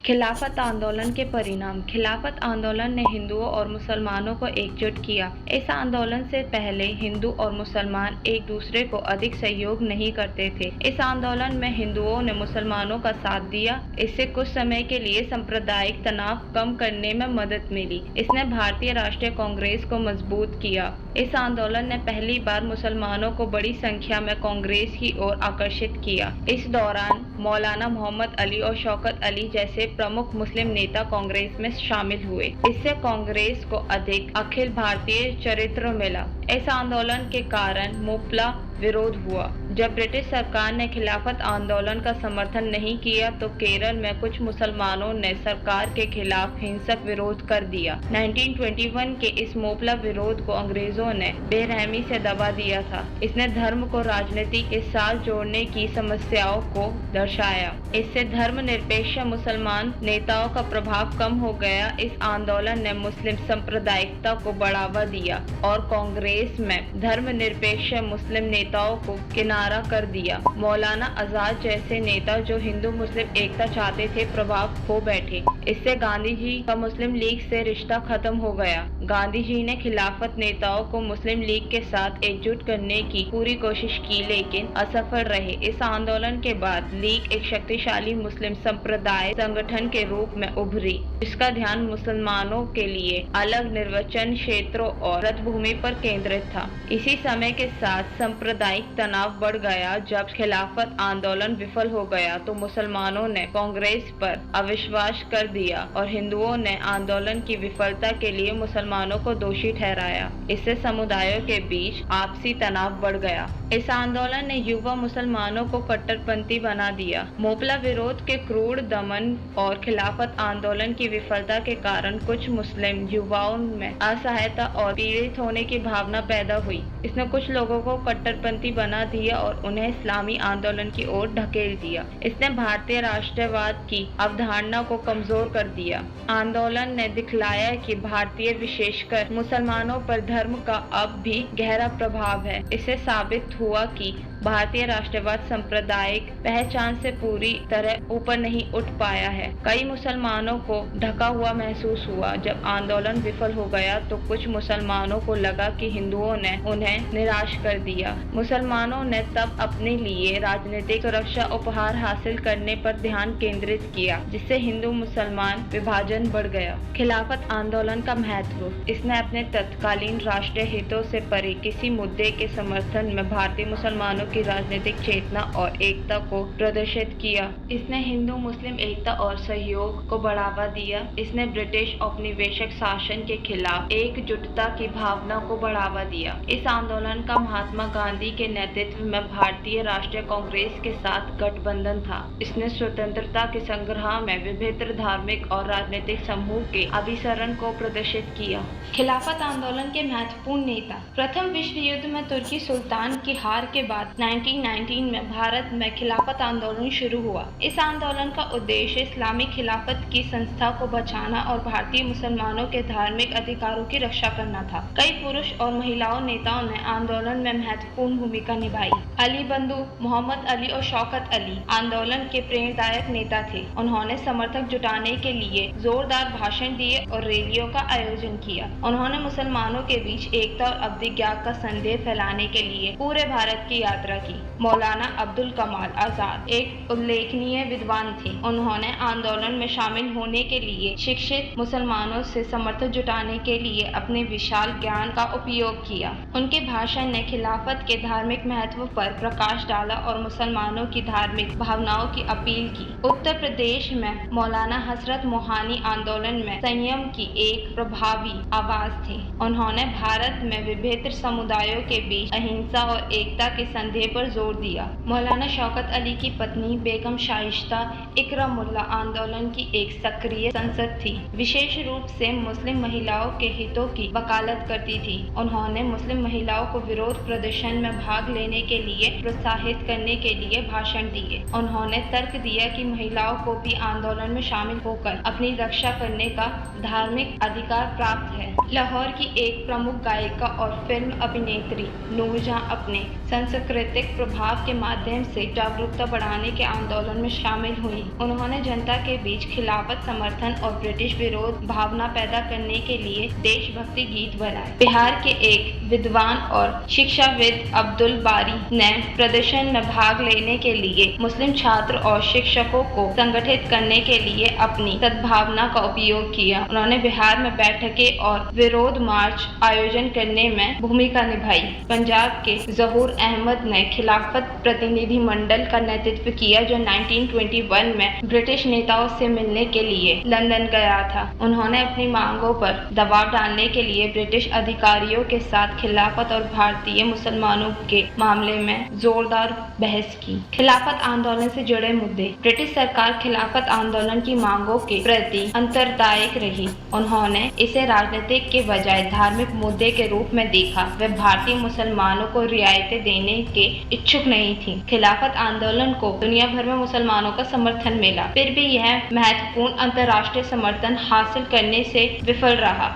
खिलाफत आंदोलन के परिणाम। खिलाफत आंदोलन ने हिंदुओं और मुसलमानों को एकजुट किया। इस आंदोलन से पहले हिंदू और मुसलमान एक दूसरे को अधिक सहयोग नहीं करते थे। इस आंदोलन में हिंदुओं ने मुसलमानों का साथ दिया। इससे कुछ समय के लिए सांप्रदायिक तनाव कम करने में मदद मिली। इसने भारतीय राष्ट्रीय कांग्रेस को मजबूत किया। इस आंदोलन ने पहली बार मुसलमानों को बड़ी संख्या में कांग्रेस की ओर आकर्षित किया। इस दौरान मौलाना मोहम्मद अली और शौकत अली जैसे प्रमुख मुस्लिम नेता कांग्रेस में शामिल हुए। इससे कांग्रेस को अधिक अखिल भारतीय चरित्र मिला। इस आंदोलन के कारण मुपला विरोध हुआ। जब ब्रिटिश सरकार ने खिलाफत आंदोलन का समर्थन नहीं किया तो केरल में कुछ मुसलमानों ने सरकार के खिलाफ हिंसक विरोध कर दिया। 1921 के इस मोपला विरोध को अंग्रेजों ने बेरहमी से दबा दिया था। इसने धर्म को राजनीति के साथ जोड़ने की समस्याओं को दर्शाया। इससे धर्मनिरपेक्ष मुसलमान नेताओं का प्रभाव कम हो गया। इस आंदोलन ने मुस्लिम सांप्रदायिकता को बढ़ावा दिया और कांग्रेस में धर्मनिरपेक्ष मुस्लिम नेताओं को किनारा कर दिया। मौलाना आजाद जैसे नेता जो हिंदू मुस्लिम एकता चाहते थे प्रभाव खो बैठे। इससे गांधी जी का मुस्लिम लीग से रिश्ता खत्म हो गया। गांधी जी ने खिलाफत नेताओं को मुस्लिम लीग के साथ एकजुट करने की पूरी कोशिश की लेकिन असफल रहे। इस आंदोलन के बाद लीग एक शक्तिशाली मुस्लिम संप्रदाय संगठन के रूप में उभरी, जिसका ध्यान मुसलमानों के लिए अलग निर्वाचन क्षेत्रों और रणभूमि पर केंद्रित था। इसी समय के साथ सांप्रदायिक तनाव बढ़ गया। जब खिलाफत आंदोलन विफल हो गया तो मुसलमानों ने कांग्रेस पर अविश्वास कर दिया और हिंदुओं ने आंदोलन की विफलता के लिए मुसलमानों को दोषी ठहराया। इससे समुदायों के बीच आपसी तनाव बढ़ गया। इस आंदोलन ने युवा मुसलमानों को कट्टरपंथी बना दिया। मोपला विरोध के क्रूर दमन और खिलाफत आंदोलन की विफलता के कारण कुछ मुस्लिम युवाओं में असहायता और पीड़ित होने की भावना पैदा हुई। इसने कुछ लोगों को कट्टरपंथी बना दिया और उन्हें इस्लामी आंदोलन की ओर ढकेल दिया। इसने भारतीय राष्ट्रवाद की अवधारणा को कमजोर कर दिया। आंदोलन ने दिखलाया कि भारतीय विशेषकर मुसलमानों पर धर्म का अब भी गहरा प्रभाव है। इससे साबित हुआ कि भारतीय राष्ट्रवाद सांप्रदायिक पहचान से पूरी तरह ऊपर नहीं उठ पाया है। कई मुसलमानों को ढका हुआ महसूस हुआ। जब आंदोलन विफल हो गया तो कुछ मुसलमानों को लगा कि हिंदुओं ने उन्हें निराश कर दिया। मुसलमानों ने तब अपने लिए राजनीतिक सुरक्षा उपहार हासिल करने पर ध्यान केंद्रित किया, जिससे हिंदू मुसलमान विभाजन बढ़ गया। खिलाफत आंदोलन का महत्व। इसने अपने तत्कालीन राष्ट्रीय हितों से परे किसी मुद्दे के समर्थन में भारतीय मुसलमानों की राजनीतिक चेतना और एकता को प्रदर्शित किया। इसने हिंदू मुस्लिम एकता और सहयोग को बढ़ावा दिया। इसने ब्रिटिश औपनिवेशिक शासन के खिलाफ एकजुटता की भावना को बढ़ावा दिया। इस आंदोलन का महात्मा गांधी के नेतृत्व में भारतीय राष्ट्रीय कांग्रेस के साथ गठबंधन था। इसने स्वतंत्रता के संग्राम में विभिन्न धार्मिक और राजनीतिक समूह के अभिसरण को प्रदर्शित किया। खिलाफत आंदोलन के महत्वपूर्ण नेता। प्रथम विश्व युद्ध में तुर्की सुल्तान की हार के बाद 1919 में भारत में खिलाफत आंदोलन शुरू हुआ। इस आंदोलन का उद्देश्य इस्लामी खिलाफत की संस्था को बचाना और भारतीय मुसलमानों के धार्मिक अधिकारों की रक्षा करना था। कई पुरुष और महिलाओं नेताओं ने आंदोलन में महत्वपूर्ण भूमिका निभाई। अली बंधु मोहम्मद अली और शौकत अली आंदोलन के प्रेरणादायक नेता थे। उन्होंने समर्थक जुटाने के लिए जोरदार भाषण दिए और रैलियों का आयोजन किया। उन्होंने मुसलमानों के बीच एकता और अब्दिज्ञान का संदेश फैलाने के लिए पूरे भारत की यात्रा की। मौलाना अब्दुल कमाल आजाद एक उल्लेखनीय विद्वान थे। उन्होंने आंदोलन में शामिल होने के लिए शिक्षित मुसलमानों से समर्थन जुटाने के लिए अपने विशाल ज्ञान का उपयोग किया। उनके भाषण ने खिलाफत के धार्मिक महत्व पर प्रकाश डाला और मुसलमानों की धार्मिक भावनाओं की अपील की। उत्तर प्रदेश में मौलाना हजरत मोहानी आंदोलन में संयम की एक प्रभावी आवाज थी। उन्होंने भारत में विभिन्न समुदायों के बीच अहिंसा और एकता के संदेश पर जोर दिया। मौलाना शौकत अली की पत्नी बेगम शाइस्ता इकरामुल्लाह आंदोलन की एक सक्रिय सांसद थी। विशेष रूप से मुस्लिम महिलाओं के हितों की वकालत करती थी। उन्होंने मुस्लिम महिलाओं को विरोध प्रदर्शन में भाग लेने के लिए प्रोत्साहित करने के लिए भाषण दिए। उन्होंने तर्क दिया कि महिलाओं को भी आंदोलन में शामिल होकर अपनी रक्षा करने का धार्मिक अधिकार प्राप्त है। लाहौर की एक प्रमुख गायिका और फिल्म अभिनेत्री नूरजहां अपने सांस्कृतिक प्रभाव के माध्यम से जागरूकता बढ़ाने के आंदोलन में शामिल हुई। उन्होंने जनता के बीच खिलाफत समर्थन और ब्रिटिश विरोध भावना पैदा करने के लिए देशभक्ति गीत बनाए। बिहार के एक विद्वान और शिक्षाविद अब्दुल बारी ने प्रदर्शन में भाग लेने के लिए मुस्लिम छात्र और शिक्षकों को संगठित करने के लिए अपनी सद्भावना का उपयोग किया। उन्होंने बिहार में बैठकें और विरोध मार्च आयोजन करने में भूमिका निभाई। पंजाब के ज़हूर अहमद ने खिलाफत प्रतिनिधि मंडल का नेतृत्व किया, जो 1921 में ब्रिटिश नेताओं से मिलने के लिए लंदन गया था। उन्होंने अपनी मांगों पर दबाव डालने के लिए ब्रिटिश अधिकारियों के साथ खिलाफत और भारतीय मुसलमानों के मामले में जोरदार बहस की। खिलाफत आंदोलन से जुड़े मुद्दे। ब्रिटिश सरकार खिलाफत आंदोलन की मांगों के प्रति अंतर्दायिक रही। उन्होंने इसे राजनीतिक के बजाय धार्मिक मुद्दे के रूप में देखा। वे भारतीय मुसलमानों को रियायतें देने के इच्छुक नहीं थी। खिलाफत आंदोलन को दुनिया भर में मुसलमानों का समर्थन मिला, फिर भी यह महत्वपूर्ण अंतर्राष्ट्रीय समर्थन हासिल करने से विफल रहा।